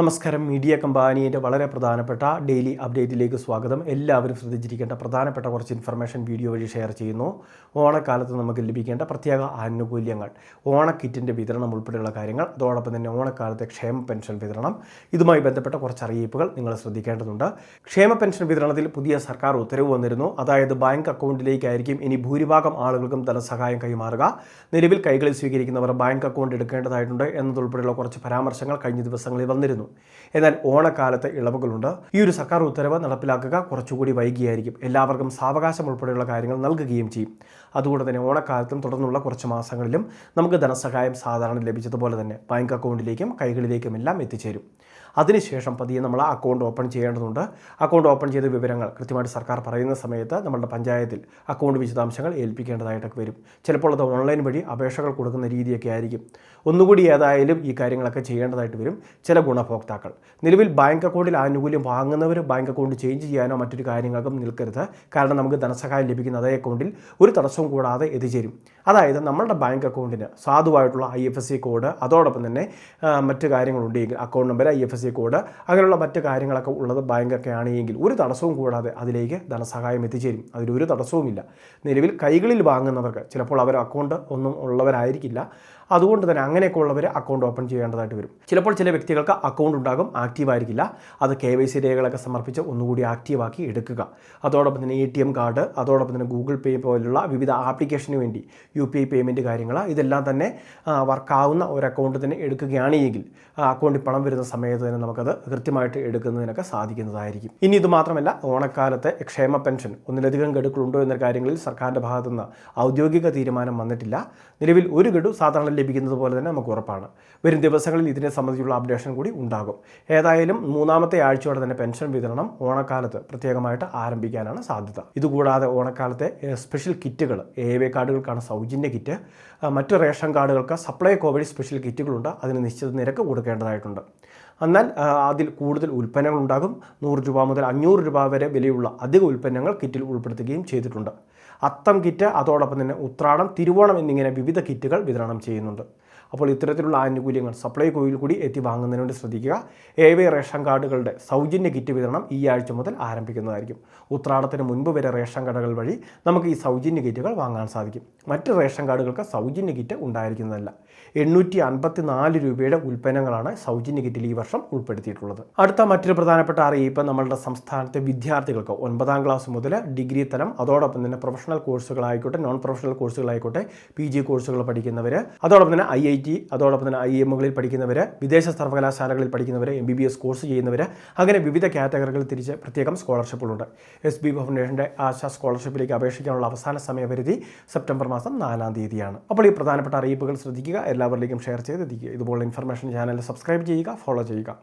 നമസ്കാരം. മീഡിയ കമ്പാനിയുടെ വളരെ പ്രധാനപ്പെട്ട ഡെയിലി അപ്ഡേറ്റിലേക്ക് സ്വാഗതം. എല്ലാവരും ശ്രദ്ധിച്ചിരിക്കേണ്ട പ്രധാനപ്പെട്ട കുറച്ച് ഇൻഫർമേഷൻ വീഡിയോ വഴി ഷെയർ ചെയ്യുന്നു. ഓണക്കാലത്ത് നമുക്ക് ലഭിക്കേണ്ട പ്രത്യേക ആനുകൂല്യങ്ങൾ, ഓണക്കിറ്റിൻ്റെ വിതരണം ഉൾപ്പെടെയുള്ള കാര്യങ്ങൾ, അതോടൊപ്പം തന്നെ ഓണക്കാലത്തെ ക്ഷേമ പെൻഷൻ വിതരണം, ഇതുമായി ബന്ധപ്പെട്ട കുറച്ച് അറിയിപ്പുകൾ നിങ്ങൾ ശ്രദ്ധിക്കേണ്ടതുണ്ട്. ക്ഷേമ പെൻഷൻ വിതരണത്തിൽ പുതിയ സർക്കാർ ഉത്തരവ് വന്നിരുന്നു. അതായത് ബാങ്ക് അക്കൗണ്ടിലേക്കായിരിക്കും ഇനി ഭൂരിഭാഗം ആളുകൾക്കും ധനസഹായം കൈമാറുക. നിലവിൽ കൈകളിൽ സ്വീകരിക്കുന്നവർ ബാങ്ക് അക്കൗണ്ട് എടുക്കേണ്ടതായിട്ടുണ്ട് എന്നതുൾപ്പെടെയുള്ള കുറച്ച് പരാമർശങ്ങൾ കഴിഞ്ഞ ദിവസങ്ങളിൽ വന്നിരുന്നു. എന്നാൽ ഓണക്കാലത്ത് ഇളവുകളുണ്ട്. ഈ ഒരു സർക്കാർ ഉത്തരവ് നടപ്പിലാക്കുക കുറച്ചുകൂടി വൈകിയായിരിക്കും. എല്ലാവർക്കും സാവകാശം ഉൾപ്പെടെയുള്ള കാര്യങ്ങൾ നൽകുകയും ചെയ്യും. അതുകൊണ്ട് തന്നെ ഓണക്കാലത്തും തുടർന്നുള്ള കുറച്ച് മാസങ്ങളിലും നമുക്ക് ധനസഹായം സാധാരണ ലഭിച്ചതുപോലെ തന്നെ ബാങ്ക് അക്കൗണ്ടിലേക്കും കൈകളിലേക്കും എല്ലാം എത്തിച്ചേരും. അതിനുശേഷം പതിയെ നമ്മൾ അക്കൗണ്ട് ഓപ്പൺ ചെയ്യേണ്ടതുണ്ട്. അക്കൗണ്ട് ഓപ്പൺ ചെയ്ത വിവരങ്ങൾ കൃത്യമായിട്ട് സർക്കാർ പറയുന്ന സമയത്ത് നമ്മുടെ പഞ്ചായത്തിൽ അക്കൗണ്ട് വിശദാംശങ്ങൾ ഏൽപ്പിക്കേണ്ടതായിട്ടൊക്കെ വരും. ചിലപ്പോൾ അത് ഓൺലൈൻ വഴി അപേക്ഷകൾ കൊടുക്കുന്ന രീതിയൊക്കെ ആയിരിക്കും. ഒന്നുകൂടി ഏതായാലും ഈ കാര്യങ്ങളൊക്കെ ചെയ്യേണ്ടതായിട്ട് വരും. ചില ഗുണഭോക്താക്കൾ നിലവിൽ ബാങ്ക് അക്കൗണ്ടിൽ ആനുകൂല്യം വാങ്ങുന്നവർ ബാങ്ക് അക്കൗണ്ട് ചേഞ്ച് ചെയ്യാനോ മറ്റൊരു കാര്യങ്ങൾക്കും നിൽക്കരുത്. കാരണം നമുക്ക് ധനസഹായം ലഭിക്കുന്ന അതേ അക്കൗണ്ടിൽ ഒരു തടസ്സവും കൂടാതെ എത്തിച്ചേരും. അതായത് നമ്മളുടെ ബാങ്ക് അക്കൗണ്ടിന് സാധുവായിട്ടുള്ള IFSC കോഡ്, അതോടൊപ്പം തന്നെ മറ്റു കാര്യങ്ങളുണ്ടെങ്കിൽ അക്കൗണ്ട് നമ്പർ, IFSC കോഡ്, അങ്ങനെയുള്ള മറ്റു കാര്യങ്ങളൊക്കെ ഉള്ളത് ബാങ്കൊക്കെ ആണെങ്കിൽ ഒരു തടസ്സവും കൂടാതെ അതിലേക്ക് ധനസഹായം എത്തിച്ചേരും. അതിലൊരു തടസ്സവുമില്ല. നിലവിൽ കൈകളിൽ വാങ്ങുന്നവർക്ക് ചിലപ്പോൾ അവർ അക്കൗണ്ട് ഒന്നും ഉള്ളവരായിരിക്കില്ല. അതുകൊണ്ട് തന്നെ അങ്ങനെയൊക്കെ ഉള്ളവർ അക്കൗണ്ട് ഓപ്പൺ ചെയ്യേണ്ടതായിട്ട് വരും. ചിലപ്പോൾ ചില വ്യക്തികൾക്ക് അക്കൗണ്ട് ഉണ്ടാകും, ആക്റ്റീവ് ആയിരിക്കില്ല. അത് KYC രേഖകളൊക്കെ സമർപ്പിച്ച് ഒന്നുകൂടി ആക്റ്റീവാക്കി എടുക്കുക. അതോടൊപ്പം തന്നെ ATM കാർഡ്, അതോടൊപ്പം തന്നെ ഗൂഗിൾ പേ പോലുള്ള വിവിധ ആപ്ലിക്കേഷന് വേണ്ടി UPI പേയ്മെൻറ്റ് കാര്യങ്ങൾ, ഇതെല്ലാം തന്നെ വർക്കാവുന്ന ഒരു അക്കൗണ്ട് തന്നെ എടുക്കുകയാണെങ്കിൽ അക്കൗണ്ടിൽ പണം വരുന്ന സമയത്ത് തന്നെ നമുക്കത് കൃത്യമായിട്ട് എടുക്കുന്നതിനൊക്കെ സാധിക്കുന്നതായിരിക്കും. ഇനി ഇത് മാത്രമല്ല, ഓണക്കാലത്തെ ക്ഷേമ പെൻഷൻ ഒന്നിലധികം ഗഡുക്കളുണ്ടോ എന്ന കാര്യങ്ങളിൽ സർക്കാരിൻ്റെ ഭാഗത്തുനിന്ന് ഔദ്യോഗിക തീരുമാനം വന്നിട്ടില്ല. നിലവിൽ ഒരു ഗഡു സാധാരണ ലഭിക്കുന്നത് പോലെ തന്നെ നമുക്ക് ഉറപ്പാണ്. വരും ദിവസങ്ങളിൽ ഇതിനെ സംബന്ധിച്ചുള്ള അപ്ഡേഷൻ കൂടി ഉണ്ടാകും. ഏതായാലും മൂന്നാമത്തെ ആഴ്ചയോടെ തന്നെ പെൻഷൻ വിതരണം ഓണക്കാലത്ത് പ്രത്യേകമായിട്ട് ആരംഭിക്കാനാണ് സാധ്യത. ഇതുകൂടാതെ ഓണക്കാലത്തെ സ്പെഷ്യൽ കിറ്റുകൾ, AAY കാർഡുകൾക്കാണ് സൗജന്യ കിറ്റ്. മറ്റു റേഷൻ കാർഡുകൾക്ക് സപ്ലൈകോ വഴി സ്പെഷ്യൽ കിറ്റുകളുണ്ട്. അതിന് നിശ്ചിത നിരക്ക് കൊടുക്കേണ്ടതായിട്ടുണ്ട്. എന്നാൽ അതിൽ കൂടുതൽ ഉൽപ്പന്നങ്ങൾ ഉണ്ടാകും. 100 രൂപ മുതൽ 500 രൂപ വരെ വിലയുള്ള അധിക ഉൽപ്പന്നങ്ങൾ കിറ്റിൽ ഉൾപ്പെടുത്തുകയും ചെയ്തിട്ടുണ്ട്. അത്തം കിറ്റ്, അതോടൊപ്പം തന്നെ ഉത്രാടം, തിരുവോണം എന്നിങ്ങനെ വിവിധ കിറ്റുകൾ വിതരണം ചെയ്യുന്നുണ്ട്. അപ്പോൾ ഇത്തരത്തിലുള്ള ആനുകൂല്യങ്ങൾ സപ്ലൈകോയിൽ കൂടി എത്തി വാങ്ങുന്നതിന് വേണ്ടി ശ്രദ്ധിക്കുക. AAY റേഷൻ കാർഡുകളുടെ സൗജന്യ കിറ്റ് വിതരണം ഈ ആഴ്ച മുതൽ ആരംഭിക്കുന്നതായിരിക്കും. ഉത്രാടത്തിന് മുൻപ് വരെ റേഷൻ കടകൾ വഴി നമുക്ക് ഈ സൗജന്യ കിറ്റുകൾ വാങ്ങാൻ സാധിക്കും. മറ്റ് റേഷൻ കാർഡുകൾക്ക് സൗജന്യ കിറ്റ് ഉണ്ടായിരിക്കുന്നതല്ല. 854 രൂപയുടെ ഉൽപ്പന്നങ്ങളാണ് സൗജന്യ കിറ്റിൽ ഈ വർഷം ഉൾപ്പെടുത്തിയിട്ടുള്ളത്. അടുത്ത മറ്റൊരു പ്രധാനപ്പെട്ട അറിയിപ്പ്, നമ്മളുടെ സംസ്ഥാനത്തെ വിദ്യാർത്ഥികൾക്ക് 9ാം ക്ലാസ് മുതൽ ഡിഗ്രി തലം, അതോടൊപ്പം തന്നെ പ്രൊഫഷണൽ കോഴ്സുകളായിക്കോട്ടെ, നോൺ പ്രൊഫഷണൽ കോഴ്സുകളായിക്കോട്ടെ, PG കോഴ്സുകൾ പഠിക്കുന്നവർ, അതോടൊപ്പം തന്നെ IIT, അതോടൊപ്പം തന്നെ IIMകളിൽ പഠിക്കുന്നവർ, വിദേശ സർവകലാശാലകളിൽ പഠിക്കുന്നവർ, MBBS കോഴ്സ് ചെയ്യുന്നവർ, അങ്ങനെ വിവിധ കാറ്റഗറികളിൽ തിരിച്ച് പ്രത്യേകം സ്കോളർഷിപ്പുകളുണ്ട്. SB ഫൗണ്ടേഷൻ്റെ ആശാ സ്കോളർഷിപ്പിലേക്ക് അപേക്ഷിക്കാനുള്ള അവസാന സമയപരിധി സെപ്റ്റംബർ മാസം 4-ാം തീയതിയാണ്. അപ്പോൾ ഈ പ്രധാനപ്പെട്ട അറിയിപ്പുകൾ ശ്രദ്ധിക്കുക, എല്ലാവരിലേക്കും ഷെയർ ചെയ്ത് എത്തിക്കുക. ഇതുപോലുള്ള ഇൻഫർമേഷൻ ചാനൽ സബ്സ്ക്രൈബ് ചെയ്യുക, ഫോളോ ചെയ്യുക.